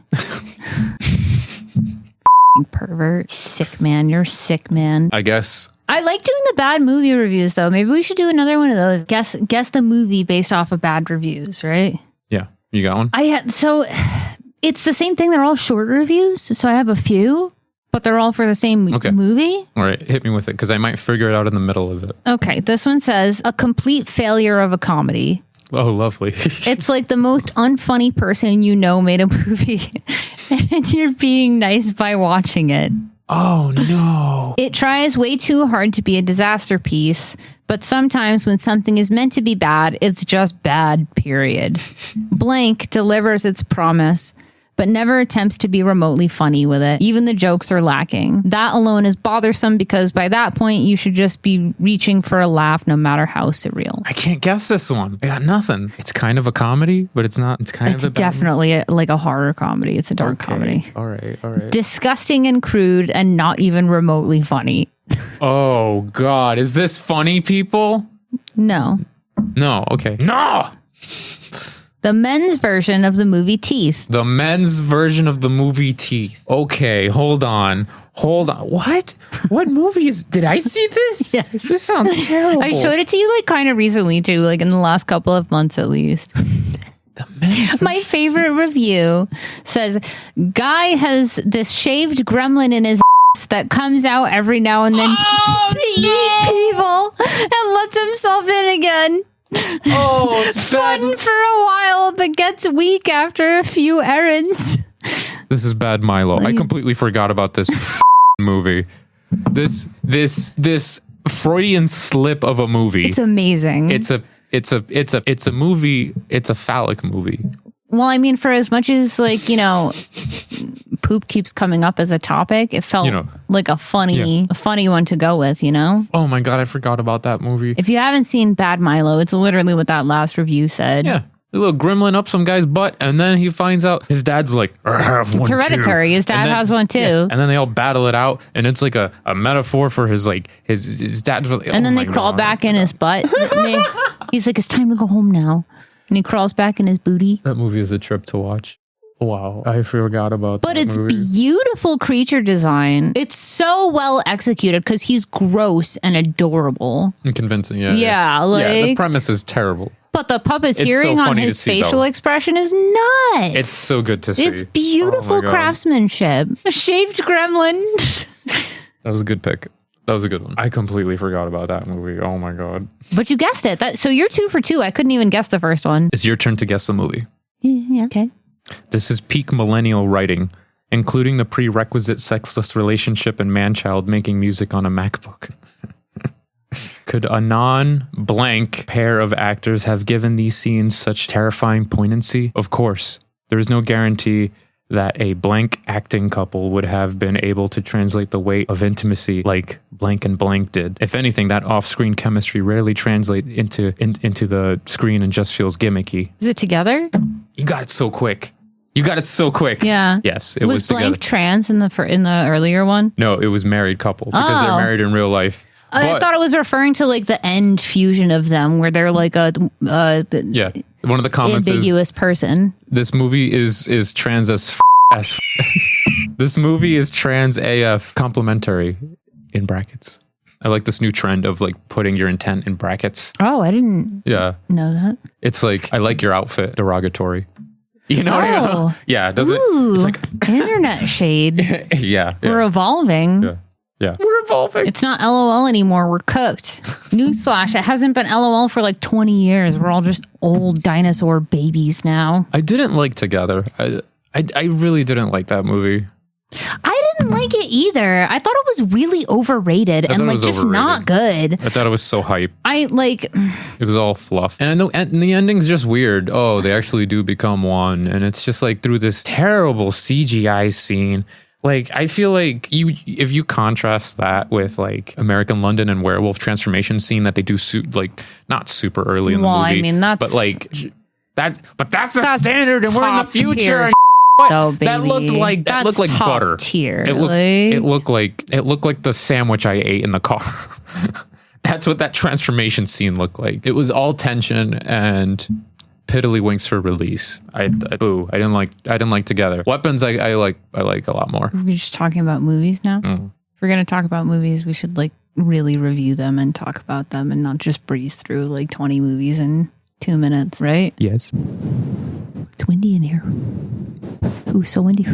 Pervert, sick man. You're sick, man. I guess. I like doing the bad movie reviews, though. Maybe we should do another one of those. Guess the movie based off of bad reviews, right? Yeah, you got one. So it's the same thing. They're all short reviews. So I have a few, but they're all for the same movie. All right, hit me with it because I might figure it out in the middle of it. Okay, this one says a complete failure of a comedy. Oh, lovely. It's like the most unfunny person you know made a movie, and you're being nice by watching it. Oh, no. It tries way too hard to be a disaster piece, but sometimes when something is meant to be bad, it's just bad, period. Blank delivers its promise, but never attempts to be remotely funny with it. Even the jokes are lacking. That alone is bothersome because by that point, you should just be reaching for a laugh no matter how surreal. I can't guess this one. I got nothing. It's kind of a comedy, but it's not. It's kind of a definitely like a horror comedy. It's a dark comedy. All right. Disgusting and crude and not even remotely funny. Oh, God. Is this funny, people? No. No. Okay. No! The men's version of the movie Teeth. The men's version of the movie Teeth. Okay, hold on. What? What movie is... Did I see this? Yes. This sounds terrible. I showed it to you like kind of recently too, like in the last couple of months at least. My favorite review says, guy has this shaved gremlin in his ass that comes out every now and then to eat people and lets himself in again. Oh, it's fun for a while, but gets weak after a few errands. This is bad Milo. I completely forgot about this movie. This Freudian slip of a movie. It's amazing. It's a movie. It's a phallic movie. Well, I mean, for as much as like, poop keeps coming up as a topic, it felt like a funny one to go with, Oh my God, I forgot about that movie. If you haven't seen Bad Milo, it's literally what that last review said. Yeah. A little gremlin up some guy's butt, and then he finds out his dad's like, I have one. It's hereditary. His dad has one too. Yeah. And then they all battle it out, and it's like a metaphor for his dad's. And then they crawl back in his butt. He's like, it's time to go home now. And he crawls back in his booty. That movie is a trip to watch. Wow, I forgot about that. But it's movie. beautiful creature design. It's so well executed because he's gross and adorable. And convincing, yeah. Yeah, the premise is terrible. But the puppeteering on his facial expression is nuts. It's so good to see. It's beautiful craftsmanship. A shaved gremlin. That was a good pick. That was a good one. I completely forgot about that movie. Oh my God. But you guessed it. So you're 2 for 2. I couldn't even guess the first one. It's your turn to guess the movie. Yeah, okay. This is peak millennial writing, including the prerequisite sexless relationship and man-child making music on a MacBook. Could a non-blank pair of actors have given these scenes such terrifying poignancy? Of course. There is no guarantee that a blank acting couple would have been able to translate the weight of intimacy like blank and blank did. If anything, that off-screen chemistry rarely translates into the screen and just feels gimmicky. Is it together? You got it so quick. Yeah. Yes, it was blank together. trans in the earlier one? No, it was married couple because they're married in real life. I thought it was referring to like the end fusion of them where they're like a yeah. One of the comments ambiguous person. This movie is trans as This movie is trans AF complimentary in brackets. I like this new trend of like putting your intent in brackets. Oh, I didn't know that. It's like, I like your outfit derogatory. You know what I mean? Yeah, does it? It's like internet shade. Yeah. We're evolving. Yeah. We're evolving. It's not LOL anymore. We're cooked. Newsflash, it hasn't been LOL for like 20 years. We're all just old dinosaur babies now. I didn't like Together. I really didn't like that movie. I didn't like it either. I thought it was really overrated and like just not good. I thought it was so hype. It was all fluff. And I know and the ending's just weird. Oh, they actually do become one. And it's just like through this terrible CGI scene. Like, I feel like if you contrast that with like American London and Werewolf transformation scene that they do not super early in the movie. I mean, that's the standard and we're in the future. And that looked like butter. Tier. It looked like the sandwich I ate in the car. That's what that transformation scene looked like. It was all tension and piddlywinks for release. I didn't like Together. Weapons I like a lot more. We're just talking about movies now. If we're gonna talk about movies, we should like really review them and talk about them and not just breeze through like 20 movies in 2 minutes, right? Yes. It's windy in here. Ooh, so windy.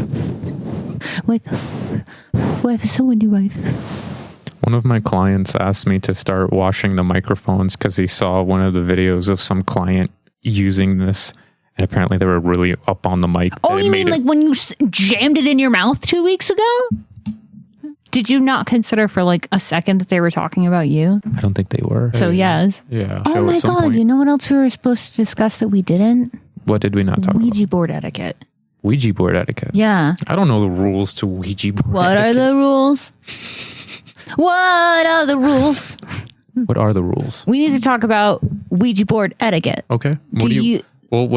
Wife, so windy, wife. One of my clients asked me to start washing the microphones because he saw one of the videos of some client using this, and apparently they were really up on the mic. Oh, you mean like when you jammed it in your mouth 2 weeks ago? Did you not consider for like a second that they were talking about you? I don't think they were. So yes. Yeah. Oh my God. Point. You know what else we were supposed to discuss that we didn't? What did we not talk about? Ouija board etiquette. Ouija board etiquette. Yeah. I don't know the rules to Ouija board What etiquette. are the rules? What are the rules? What are the rules? We need to talk about Ouija board etiquette. Okay. What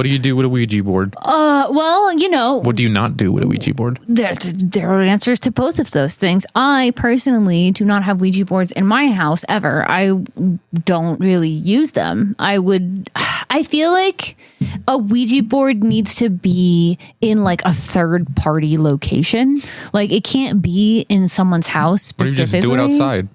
do you do with a Ouija board? Well, you know. What do you not do with a Ouija board? There are answers to both of those things. I personally do not have Ouija boards in my house ever. I don't really use them. I feel like a Ouija board needs to be in like a third party location. Like it can't be in someone's house specifically. Or you just do it outside.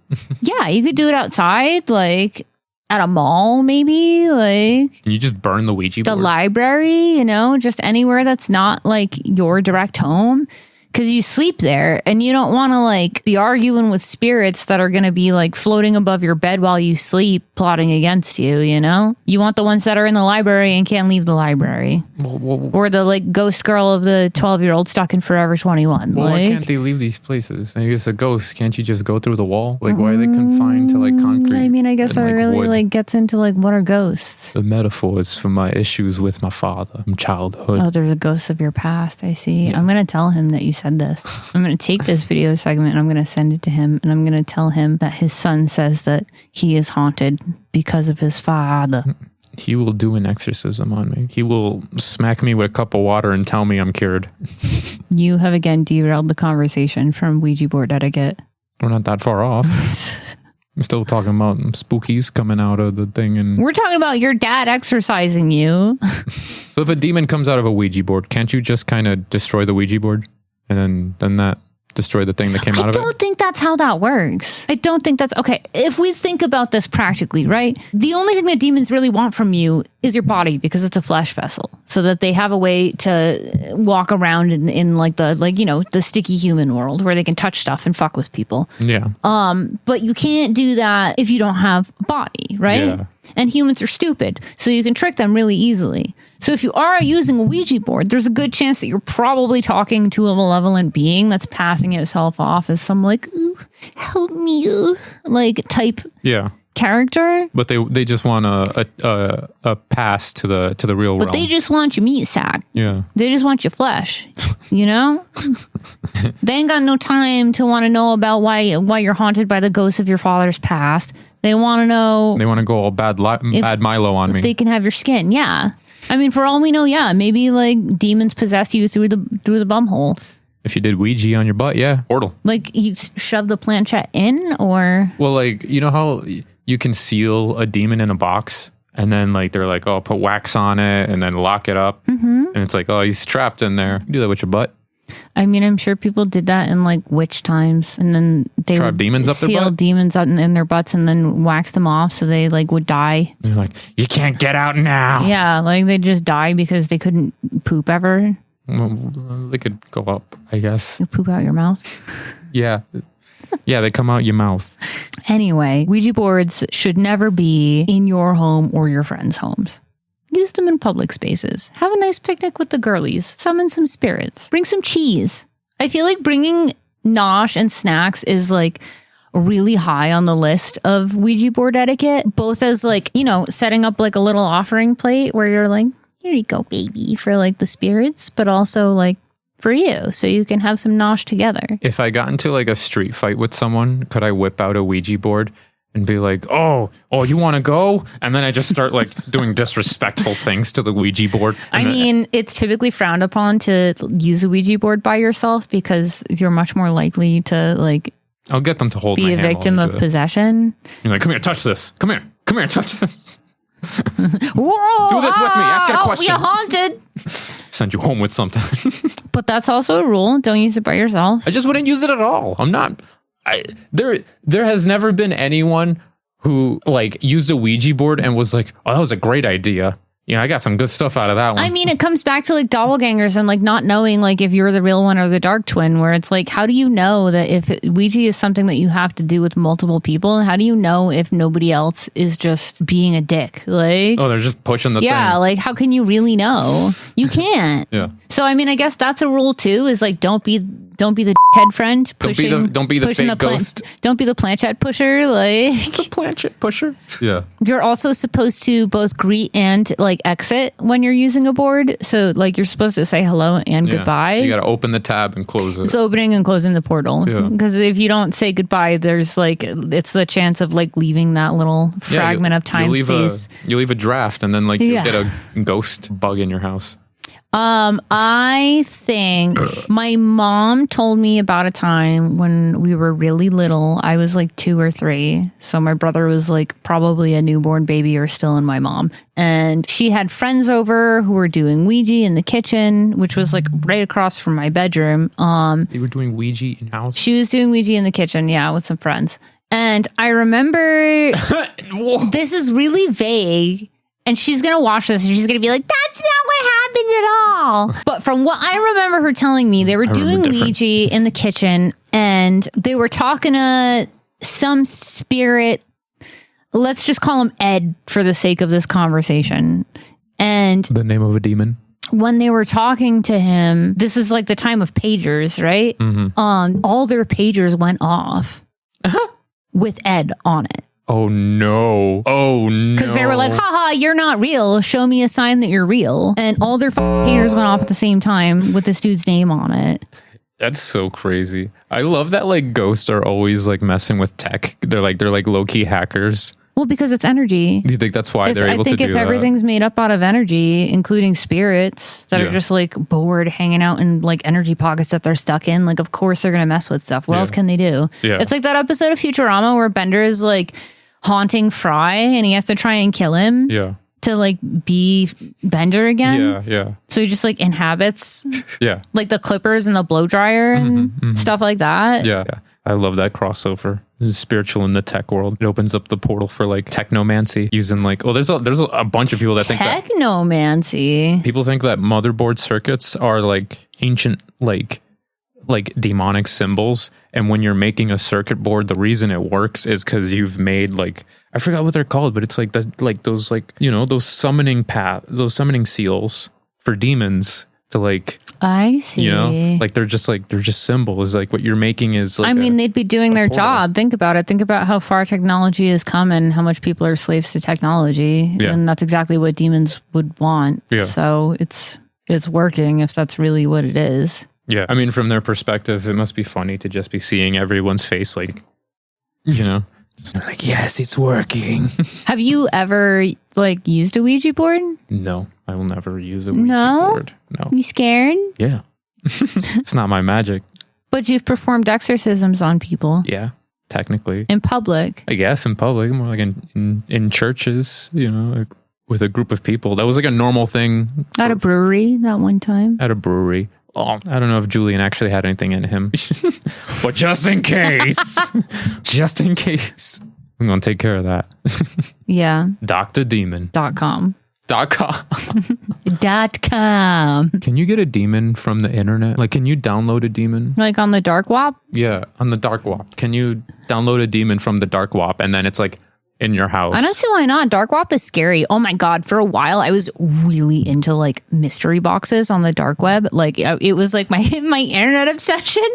Yeah, you could do it outside, like at a mall, maybe. Like, can you just burn the Ouija board? The library, just anywhere that's not like your direct home. Because you sleep there and you don't want to like be arguing with spirits that are going to be like floating above your bed while you sleep, plotting against you, You want the ones that are in the library and can't leave the library. Or the like ghost girl of the 12-year-old stuck in Forever 21. Well, why can't they leave these places? I guess a ghost. Can't you just go through the wall? Like, why are they confined to like concrete? I mean, I guess that really wood? Like gets into like, what are ghosts? The metaphors for my issues with my father from childhood. Oh, there's a ghost of your past. I see. Yeah. I'm going to tell him that you said this. I'm going to take this video segment and I'm going to send it to him and I'm going to tell him that his son says that he is haunted because of his father. He will do an exorcism on me. He will smack me with a cup of water and tell me I'm cured. You have again derailed the conversation from Ouija board etiquette. We're not that far off. I'm still talking about spookies coming out of the thing. And We're talking about your dad exercising you. so if a demon comes out of a Ouija board, can't you just kind of destroy the Ouija board and then that destroy the thing that came out of it? I don't think that's how that works. I don't think that's okay. If we think about this practically, right? The only thing that demons really want from you is your body because it's a flesh vessel, so that they have a way to walk around in like the sticky human world where they can touch stuff and fuck with people. Yeah. But you can't do that if you don't have a body, right? Yeah. And humans are stupid, so you can trick them really easily. So if you are using a Ouija board, there's a good chance that you're probably talking to a malevolent being that's passing itself off as some like, ooh, help me, like type character. But they just want a pass to the real realm. But they just want your meat sack. Yeah. They just want your flesh. You know? They ain't got no time to want to know about why you're haunted by the ghosts of your father's past. They want to know. They want to go all bad Milo on me. They can have your skin. Yeah. I mean, for all we know, yeah, maybe like demons possess you through the bum hole. If you did Ouija on your butt, yeah, portal. Like you shove the planchette in, or well, like you know how you can seal a demon in a box, and then like they're like, oh, put wax on it, and then lock it up, and it's like, oh, he's trapped in there. You do that with your butt. I mean, I'm sure people did that in like witch times, and then they would demons up their seal butt? demons out in their butts, and then wax them off so they like would die. They're like, you can't get out now. Yeah, like they just die because they couldn't poop ever. Well, they could go up, I guess. You poop out your mouth. Yeah. Yeah, they come out your mouth. Anyway, Ouija boards should never be in your home or your friends' homes. Use them in public spaces. Have a nice picnic with the girlies. Summon some spirits. Bring some cheese. I feel like bringing nosh and snacks is like really high on the list of Ouija board etiquette, both as like, you know, setting up like a little offering plate where you're like, here you go, baby, for like the spirits, but also like for you, so you can have some nosh together. If I got into like a street fight with someone, could I whip out a Ouija board and be like, oh, you want to go? And then I just start like doing disrespectful things to the Ouija board. I mean, it's typically frowned upon to use a Ouija board by yourself because you're much more likely to like I'll get them to hold be my a hand victim while of they do it. possession. You're like, come here, touch this. Come here, touch this. Whoa! Do this with me. Ask it a question. You're haunted. Send you home with something. But that's also a rule. Don't use it by yourself. I just wouldn't use it at all. I'm not. There has never been anyone who like used a Ouija board and was like, oh, that was a great idea. Yeah, I got some good stuff out of that one. I mean, it comes back to like doppelgangers and like not knowing like if you're the real one or the dark twin, where it's like, how do you know that if Ouija is something that you have to do with multiple people? How do you know if nobody else is just being a dick? Like, oh, they're just pushing the thing. yeah, like how can you really know? You can't. Yeah. So I mean, I guess that's a rule too. Is like don't be the head friend pushing. Don't be the pushing fake ghost. Don't be the planchette pusher. Like The planchette pusher. Yeah. you're also supposed to both greet and like exit when you're using a board. So like you're supposed to say hello and goodbye. You got to open the tab and close it. It's opening and closing the portal. Yeah. Because if you don't say goodbye, there's like it's the chance of like leaving that little fragment of time space. You leave a draft and then like you get a ghost bug in your house. I think my mom told me about a time when we were really little. I was like 2 or 3. So my brother was like probably a newborn baby or still in my mom. And she had friends over who were doing Ouija in the kitchen, which was like right across from my bedroom. You were doing Ouija in house? She was doing Ouija in the kitchen, yeah, with some friends. And I remember this is really vague. And she's going to watch this and she's going to be like, that's not what happened at all. But from what I remember her telling me, they were doing Ouija in the kitchen and they were talking to some spirit. Let's just call him Ed for the sake of this conversation. And the name of a demon. When they were talking to him, this is like the time of pagers, right? Mm-hmm. All their pagers went off with Ed on it. Oh no. Because they were like, haha, you're not real. Show me a sign that you're real. And all their pagers went off at the same time with this dude's name on it. That's so crazy. I love that like ghosts are always like messing with tech. They're like low-key hackers. Well, because it's energy. Do you think that's why they're able to do that? I think if everything's made up out of energy, including spirits that are just like bored hanging out in like energy pockets that they're stuck in, like of course they're going to mess with stuff. What else can they do? Yeah. It's like that episode of Futurama where Bender is like haunting Fry and he has to try and kill him. Yeah. To like be Bender again. Yeah. So he just like inhabits like the clippers and the blow dryer and stuff like that. Yeah. I love that crossover. It's spiritual in the tech world. It opens up the portal for like technomancy using like, there's a bunch of people that think that technomancy. People think that motherboard circuits are like ancient like demonic symbols, and when you're making a circuit board, the reason it works is because you've made like, I forgot what they're called, but it's like those like, you know, those summoning seals for demons to like, I see, you know, like they're just symbols. Like what you're making is like, I mean, they'd be doing their job. Think about it. Think about how far technology has come and how much people are slaves to technology. And that's exactly what demons would want. So it's working if that's really what it is. Yeah, I mean, from their perspective, it must be funny to just be seeing everyone's face, like, you know, like, yes, it's working. Have you ever, like, used a Ouija board? No, I will never use a Ouija board. No. You scared? Yeah. It's not my magic. But you've performed exorcisms on people. Yeah, technically. In public. I guess in public, more like in churches, you know, like with a group of people. That was like a normal thing. At a brewery that one time? At a brewery. Oh, I don't know if Julian actually had anything in him. But just in case. Just in case. I'm going to take care of that. Yeah. DrDemon.com. .com. Can you get a demon from the internet? Like, can you download a demon? Like on the dark web? Yeah, on the dark web. Can you download a demon from the dark web and then it's like in your house? I don't see why not. Dark web is scary. Oh my God. For a while, I was really into like mystery boxes on the dark web. Like it was like my internet obsession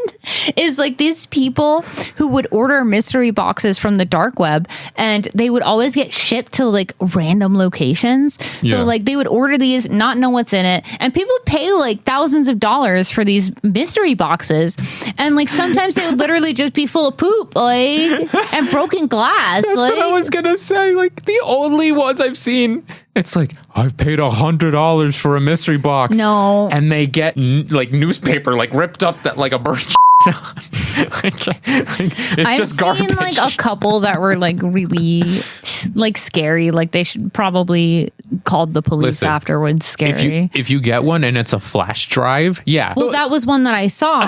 is like these people who would order mystery boxes from the dark web and they would always get shipped to like random locations. So like they would order these, not know what's in it. And people pay like thousands of dollars for these mystery boxes. And like sometimes they would literally just be full of poop, like, and broken glass. That's like, what I was gonna say. Like the only ones I've seen, it's like I've paid $100 for a mystery box. No, and they get like newspaper like ripped up that like a bird. It's just garbage. I've seen like a couple that were like really like scary. Like they should probably called the police afterwards. Scary. If you get one and it's a flash drive, yeah. Well, that was one that I saw.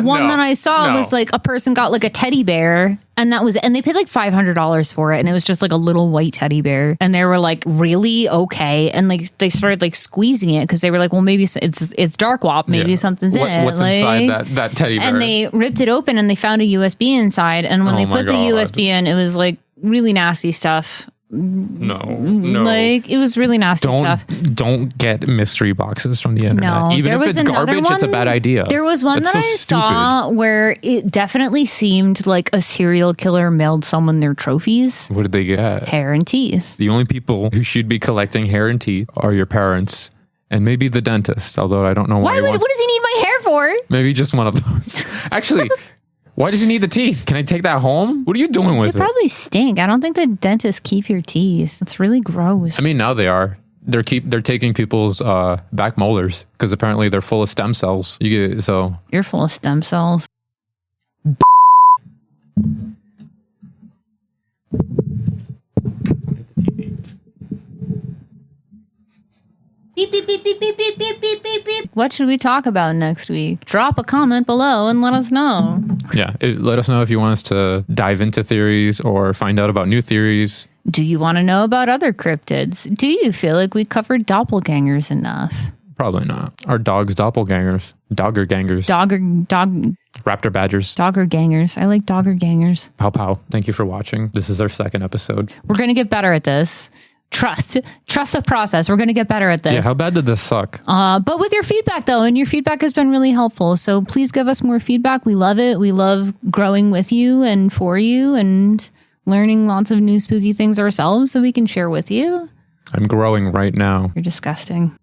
One that I saw was like a person got like a teddy bear. And they paid like $500 for it. And it was just like a little white teddy bear. And they were like, really? Okay. And like, they started like squeezing it because they were like, well, maybe it's dark wop. Maybe something's in it. What's inside that teddy bear? And they ripped it open and they found a USB inside. And when they put the USB in, it was like really nasty stuff. No. Like it was really nasty stuff. Don't get mystery boxes from the internet. No, even if it's garbage, it's a bad idea. There was one that I saw where it definitely seemed like a serial killer mailed someone their trophies. What did they get? Hair and teeth. The only people who should be collecting hair and teeth are your parents and maybe the dentist, although I don't know why. What does he need my hair for? Maybe just one of those. Actually, why does he need the teeth? Can I take that home? What are you doing with it? They probably stink. I don't think the dentists keep your teeth. It's really gross. I mean, now they are. They're taking people's back molars because apparently they're full of stem cells. You're full of stem cells. Beep, beep, beep, beep, beep, beep, beep, beep, beep, beep. What should we talk about next week? Drop a comment below and let us know. Yeah, let us know if you want us to dive into theories or find out about new theories. Do you want to know about other cryptids? Do you feel like we covered doppelgangers enough? Probably not. Our dogs doppelgangers. Doggergangers. Raptor badgers. Doggergangers. I like doggergangers. Pow pow. Thank you for watching. This is our second episode. We're going to get better at this. Trust the process. We're going to get better at this. Yeah, how bad did this suck? But with your feedback, though, and your feedback has been really helpful. So please give us more feedback. We love it. We love growing with you and for you and learning lots of new spooky things ourselves that we can share with you. I'm growing right now. You're disgusting.